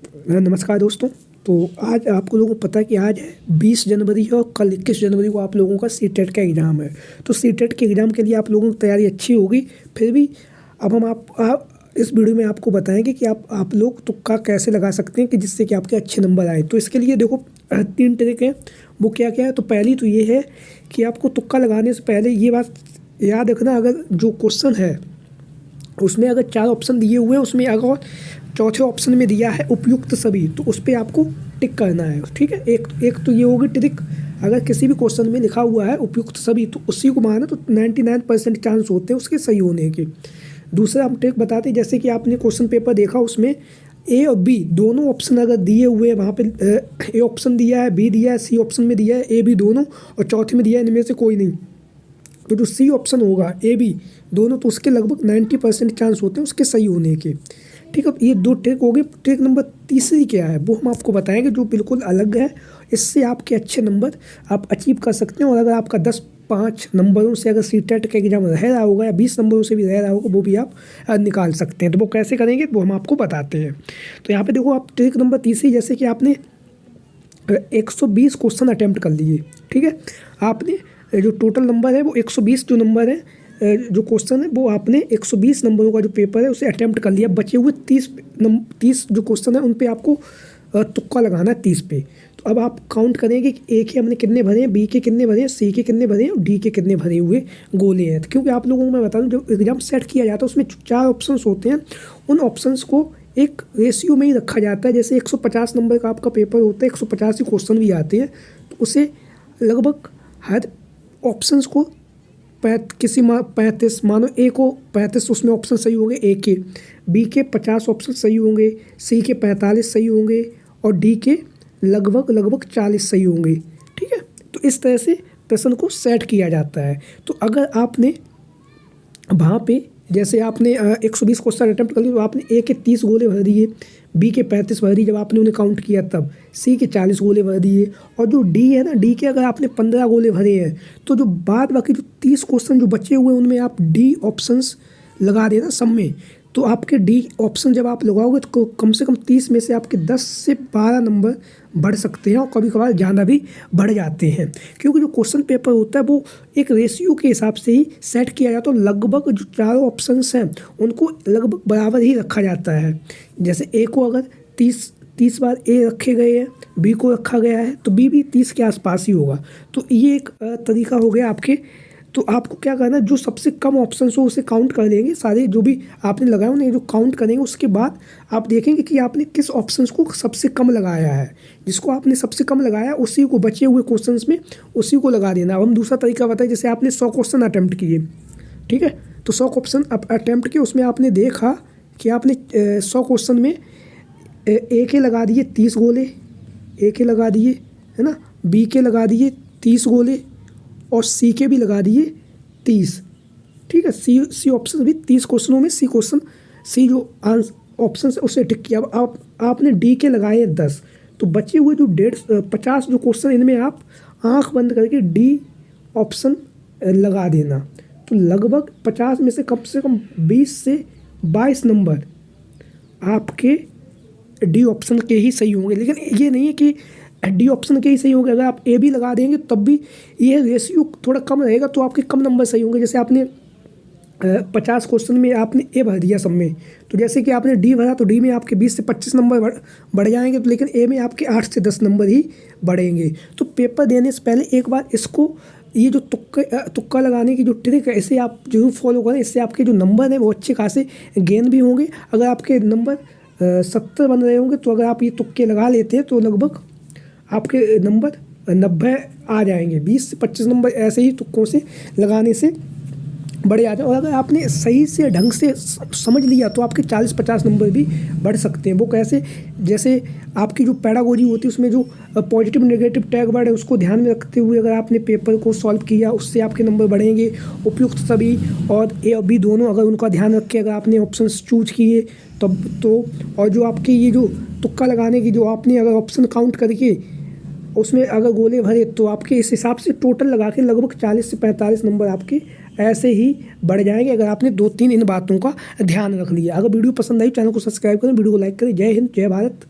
नमस्कार दोस्तों। तो आज आप लोगों को पता है कि आज है 20 जनवरी है और कल 21 जनवरी को आप लोगों का सीटेट का एग्ज़ाम है। तो सीटेट के एग्ज़ाम के लिए आप लोगों की तैयारी अच्छी होगी। फिर भी अब हम आप इस वीडियो में आपको बताएंगे कि आप लोग तुक्का कैसे लगा सकते हैं कि जिससे कि आपके अच्छे नंबर आए। तो इसके लिए देखो 3 ट्रिक है। वो क्या क्या है? तो पहली तो ये है कि आपको तुक्का लगाने से पहले ये बात याद रखना, अगर जो क्वेश्चन है उसमें अगर 4 ऑप्शन दिए हुए हैं, उसमें अगर चौथे ऑप्शन में दिया है उपयुक्त सभी, तो उस पर आपको टिक करना है। ठीक है, एक तो ये होगी ट्रिक। अगर किसी भी क्वेश्चन में लिखा हुआ है उपयुक्त सभी, तो उसी को माना तो 99% चांस होते हैं उसके सही होने के। दूसरा हम ट्रिक बताते हैं, जैसे कि आपने क्वेश्चन पेपर देखा, उसमें ए और बी दोनों ऑप्शन अगर दिए हुए हैं, वहाँ पे ए ऑप्शन दिया है, बी दिया है, सी ऑप्शन में दिया है, ए बी दोनों, और चौथे में दिया है इनमें से कोई नहीं, तो जो सी ऑप्शन होगा ए बी दोनों, तो उसके लगभग 90% चांस होते हैं उसके सही होने के। ठीक है, ये 2 ट्रिक हो गई। ट्रिक नंबर तीसरी क्या है वो हम आपको बताएंगे, जो बिल्कुल अलग है। इससे आपके अच्छे नंबर आप अचीव कर सकते हैं। और अगर आपका 10-5 नंबरों से अगर सीटेट का एग्जाम रह रहा होगा या 20 नंबरों से भी रह रहा होगा, वो भी आप निकाल सकते हैं। तो वो कैसे करेंगे वो हम आपको बताते हैं। तो यहाँ पर देखो, आप ट्रिक नंबर तीसरी, जैसे कि आपने 120 क्वेश्चन अटैम्प्ट कर लिए। ठीक है, आपने जो टोटल नंबर है वो 120 जो नंबर है, जो क्वेश्चन है वो आपने 120 नंबरों का जो पेपर है उसे अटैम्प्ट कर लिया। बचे हुए 30 जो क्वेश्चन है उन पे आपको तुक्का लगाना है 30 पे। तो अब आप काउंट करेंगे कि ए के हमने कितने भरे हैं, बी के कितने भरे हैं, सी के कितने भरे हैं और डी के कितने भरे हुए गोले हैं। क्योंकि आप लोगों को मैं बता दूं, जब एग्जाम सेट किया जाता है उसमें 4 ऑप्शन होते हैं। उन ऑप्शंस को एक रेशियो में ही रखा जाता है। जैसे 150 नंबर का आपका पेपर होता है, 150 ही क्वेश्चन भी आते हैं, तो उसे लगभग हर ऑप्शंस को 35 मानो ए को 35 उसमें ऑप्शन सही होंगे ए के, बी के 50 ऑप्शन सही होंगे, सी के 45 सही होंगे और डी के लगभग 40 सही होंगे। ठीक है, तो इस तरह से प्रश्न को सेट किया जाता है। तो अगर आपने वहाँ पे जैसे आपने 120 क्वेश्चन अटैम्प्ट कर लिए, तो आपने ए के 30 गोले भर दिए, बी के 35 भर दिए जब आपने उन्हें काउंट किया तब, सी के 40 गोले भर दिए, और जो डी है ना, डी के अगर आपने 15 गोले भरे हैं, तो जो बाद बाकी जो 30 क्वेश्चन जो बचे हुए हैं उनमें आप डी ऑप्शंस लगा देना सब में। तो आपके डी ऑप्शन जब आप लगाओगे तो कम से कम 30 में से आपके 10 से 12 नंबर बढ़ सकते हैं, और कभी कभार ज़्यादा भी बढ़ जाते हैं। क्योंकि जो क्वेश्चन पेपर होता है वो एक रेशियो के हिसाब से ही सेट किया जाता है। तो लगभग जो 4 ऑप्शंस हैं उनको लगभग बराबर ही रखा जाता है। जैसे ए को अगर 30 बार ए रखे गए हैं, बी को रखा गया है, तो बी भी 30 के आसपास ही होगा। तो ये एक तरीका हो गया आपके। तो आपको क्या करना है, जो सबसे कम ऑप्शन हो उसे काउंट कर लेंगे, सारे जो भी आपने लगाए उन्हें जो काउंट करेंगे, उसके बाद आप देखेंगे कि आपने किस ऑप्शंस को सबसे कम लगाया है। जिसको आपने सबसे कम लगाया उसी को बचे हुए क्वेश्चंस में उसी को लगा देना। अब हम दूसरा तरीका बताएं, जैसे आपने 100 क्वेश्चन अटैम्प्ट किए। ठीक है, तो 100 क्वेश्चन अटैम्प्ट किए, उसमें आपने देखा कि आपने 100 क्वेश्चन में ए के लगा दिए 30 गोले, ए के लगा दिए, है ना, बी के लगा दिए 30 गोले और सी के भी लगा दिए 30। ठीक है, सी ऑप्शन भी 30 क्वेश्चनों में सी जो ऑप्शन है उसे टिक किया। अब आपने डी के लगाए 10, तो बचे हुए जो 50 जो क्वेश्चन, इनमें आप आंख बंद करके डी ऑप्शन लगा देना। तो लगभग 50 में से कम 20 से 22 नंबर आपके डी ऑप्शन के ही सही होंगे। लेकिन ये नहीं है कि डी ऑप्शन के ही सही होंगे, अगर आप ए भी लगा देंगे तब भी ये रेशियो थोड़ा कम रहेगा, तो आपके कम नंबर सही होंगे। जैसे आपने 50 क्वेश्चन में आपने ए भर दिया सब में, तो जैसे कि आपने डी भरा तो डी में आपके 20 से 25 नंबर बढ़ जाएंगे, तो लेकिन ए में आपके 8 से 10 नंबर ही बढ़ेंगे। तो पेपर देने से पहले एक बार इसको, ये जो तुक्का लगाने की जो ट्रिक है, इसे आप जरूर फॉलो करें। इससे आपके जो नंबर हैं वो अच्छे खासे गेन भी होंगे। अगर आपके नंबर 70 बन रहे होंगे, तो अगर आप ये तुक्के लगा लेते हैं तो लगभग आपके नंबर 90 आ जाएंगे। 20 से 25 नंबर ऐसे ही तुक्कों से लगाने से बढ़ जाते हैं। और अगर आपने सही से ढंग से समझ लिया तो आपके 40-50 नंबर भी बढ़ सकते हैं। वो कैसे? जैसे आपकी जो पैडागोजी होती है उसमें जो पॉजिटिव नेगेटिव टैग वर्ड है उसको ध्यान में रखते हुए अगर आपने पेपर को सॉल्व किया, उससे आपके नंबर बढ़ेंगे। उपयुक्त सभी और ए और बी दोनों अगर उनका ध्यान रख के अगर आपने ऑप्शन चूज किए तब तो, और जो आपके ये जो तुक्का लगाने की जो आपने अगर ऑप्शन काउंट करके उसमें अगर गोले भरे, तो आपके इस हिसाब से टोटल लगा के लगभग 40 से 45 नंबर आपके ऐसे ही बढ़ जाएंगे, अगर आपने 2-3 इन बातों का ध्यान रख लिया। अगर वीडियो पसंद आई चैनल को सब्सक्राइब करें, वीडियो को लाइक करें। जय हिंद, जय भारत।